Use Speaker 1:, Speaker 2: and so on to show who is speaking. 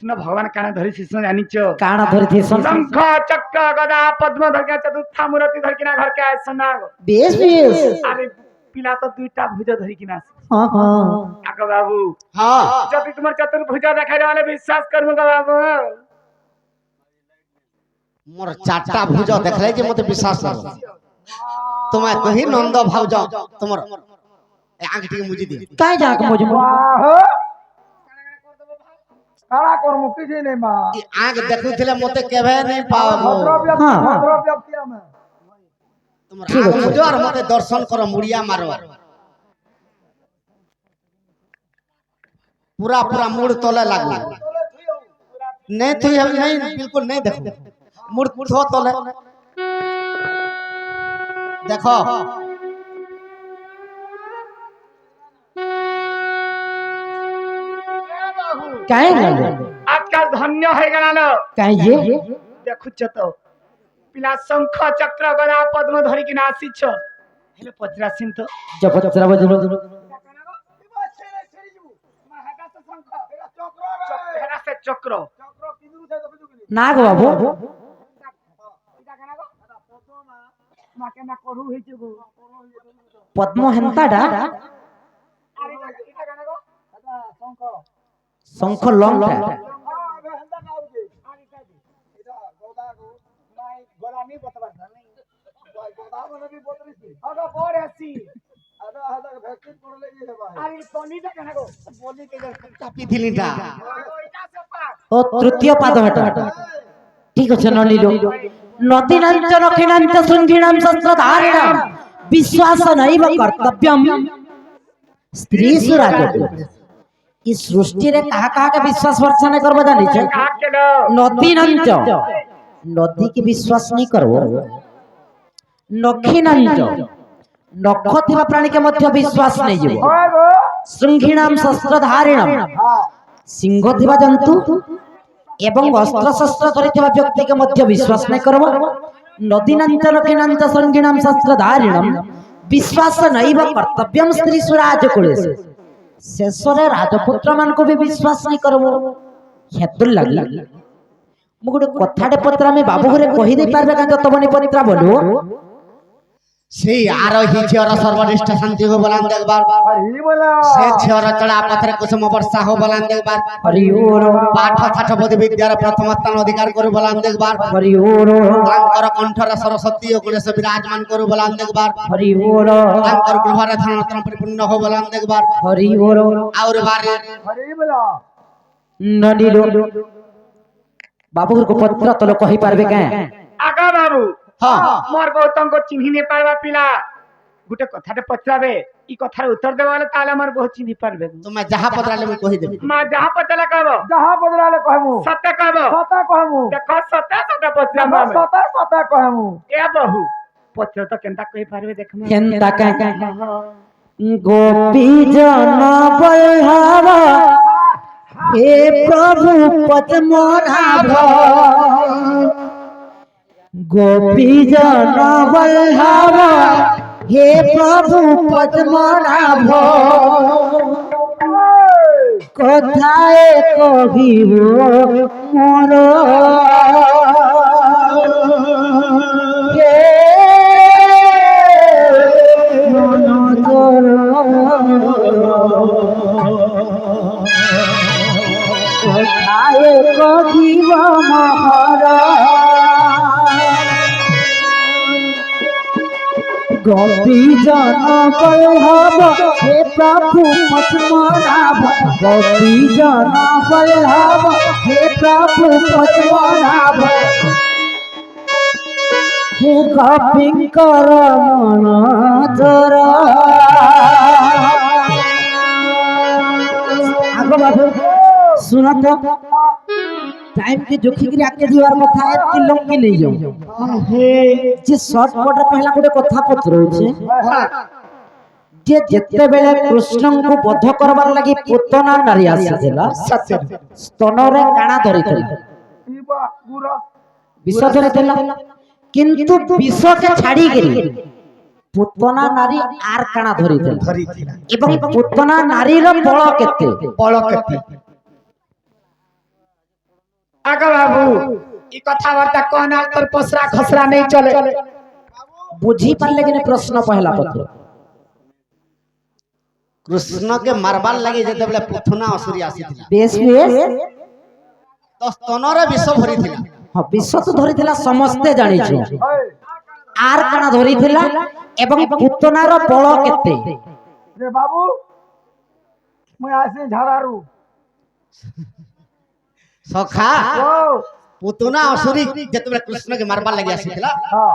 Speaker 1: कृष्ण भगवान काना धरी शिष्य जानिच
Speaker 2: काना धरी थी
Speaker 1: शंख चक्र गदा पद्म धर के चतुर्था मूर्ति धर के घर के आए सुना
Speaker 2: बेस बेस
Speaker 1: अरे पिला तो दुईटा भुज धरी कि ना
Speaker 2: हां हां
Speaker 1: आको बाबू
Speaker 3: हाँ
Speaker 1: जब तुम चतुर्भुज देखाई वाले विश्वास करबो बाबू
Speaker 3: मोर चारटा भुज देखले जे मते विश्वास कर तुम्हें कही नंद भाउज तुमर आंख टिके मुजी दे
Speaker 2: काय जाके मुझे
Speaker 4: काला करमु किसी नहीं मा
Speaker 3: आंख देखुथिले मते केबे नहीं पाओ
Speaker 4: भद्र व्यक्ति में
Speaker 3: तुमर आंख मुजो और मते दर्शन करो मुड़िया मारो पूरा पूरा मूड तोले लागू नहीं थी हम नहीं बिल्कुल नहीं देखो मूड थो तोले देखो
Speaker 2: काय गले
Speaker 1: आजकल धन्य है गनालो
Speaker 2: काय जे
Speaker 1: देखुछ तो पिला शंख चक्र गदा पद्म धरी कि नासी छ हेले पचरासिन तो
Speaker 2: जब पचरा बजलो
Speaker 1: चक्र
Speaker 2: नाग बाबू पद्म हेंताडा शंख लंग ओ तृतीय पाद हटा ठीक अछि नलिलो नदीनांच रखिनांच शृंगिणां शस्त्रधारिणां विश्वास नैव कर्तव्यम स्त्री सुराज इस सृष्टि रे कहा कहा के विश्वास वर्षण करबो जानि छै नदीनांच नदी के विश्वास नहीं करबो नखिनांच नख थिबा प्राणी के मध्य विश्वास नहीं जेबो शृंगिणां शस्त्रधारिणां सिंह थिबा जंतु एवं अस्त्र शस्त्र धरिथिबा व्यक्ति के मध्य विश्वास नहीं करबो नदीनांच रखिनांच शृंगिणां शस्त्रधारिणां विश्वास नैव कर्तव्यम स्त्री सुराज कुलेश शेष रे राजपुत्र मान को भी विश्वास नहीं करबो हेतु लागला मु गोटे कथाटे पत्रा में बाबू घरे कहि दे पारबे का तबनी पत्रा बोलू
Speaker 3: से आरोही झियर सर्वनिष्ठ शांति हो बोलान देखबार
Speaker 4: हरि बोला
Speaker 3: से झियर चढ़ा पथरे कुसुम वर्षा हो बोलान देखबार
Speaker 2: हरि ओम
Speaker 3: पाठ ठाठ बोध विद्यार प्रथम स्थान अधिकार करू बोलान देखबार
Speaker 2: हरि ओम
Speaker 3: तांकर कंठर सरस्वती और गुणेश विराजमान करू बोलान देखबार
Speaker 2: हरि ओम
Speaker 3: तांकर गृहरे धन रत्न परिपूर्ण हो बोलान देखबार
Speaker 2: हरि ओम
Speaker 3: और बारे
Speaker 4: हरि बोला
Speaker 2: नडीलो बाबू को पत्र तो कहि पारबे का
Speaker 1: आगा बाबू
Speaker 3: हां
Speaker 1: मोर गौतम को चिन्हि ने पारबा पिला गुटे कथाटे पचराबे ई कथार उत्तर देवाले ताले मोर बहुत चिन्हि पारबे
Speaker 3: तुम्हें जहां पत्राले में कहि देबी
Speaker 1: मां जहां पतला कहबो
Speaker 4: जहां बदलाले कहमु
Speaker 1: सत्य कहबो
Speaker 4: सता कहमु
Speaker 1: देखो सत्य पचराबो
Speaker 4: सता कहमु
Speaker 1: ए बहु पत्र तो केनता कहि पारबे देखम
Speaker 2: केनता का गोपी जन बल्हावा हे प्रभु पद्मनाभ गोपी जन बल्हावा हे प्रभु पद्मनाभ कथाए कहिबो मोर हे मन तोर कथाए कहिबो मोर गोपी जन बल्लभ हे प्रभु पद्मनाभ गोपी जन बल्लभ हे प्रभु पद्मनाभ हे गोपींकर मन तोर आगो बाबू सुना तो टाइम के जोखी के आके दीवार कथा है तिलम के नहीं जाओ हे जे शॉर्ट कट पहला गोटे कथा पत्र होचे जे जत्ते बेले कृष्ण को बध करबार लागि पुतना नारी आसीला सत्य स्तन रे काना धरितला
Speaker 4: इबा पूरा
Speaker 2: विष धरितला किंतु विष के छाड़ी गेली पुतना नारी आर काना धरितला एवं पुतना नारी रो बळ केते
Speaker 1: आगा बाबू ई कथावार्ता कोन आल तोर पसरा खसरा नहीं चले
Speaker 2: बुझी पारले कि प्रश्न पहला पत्र
Speaker 3: कृष्ण के मारबार लगे जेते बेले पुथुना असुरी आसीथिला
Speaker 2: बेस बेस
Speaker 3: तो स्तनरे विष भरिथिला
Speaker 2: हाँ विश्व तो धरिथिला समस्ते जानिछु
Speaker 4: ओए
Speaker 2: आर कणा धरिथिला एवं पुतनार बळ केते
Speaker 4: रे बाबू मैं आसे झाड़ारू
Speaker 3: सखा
Speaker 4: ओ
Speaker 3: पुतुना असुरी जेते बेले कृष्ण के मारबार लगे आसीथिला
Speaker 4: हाँ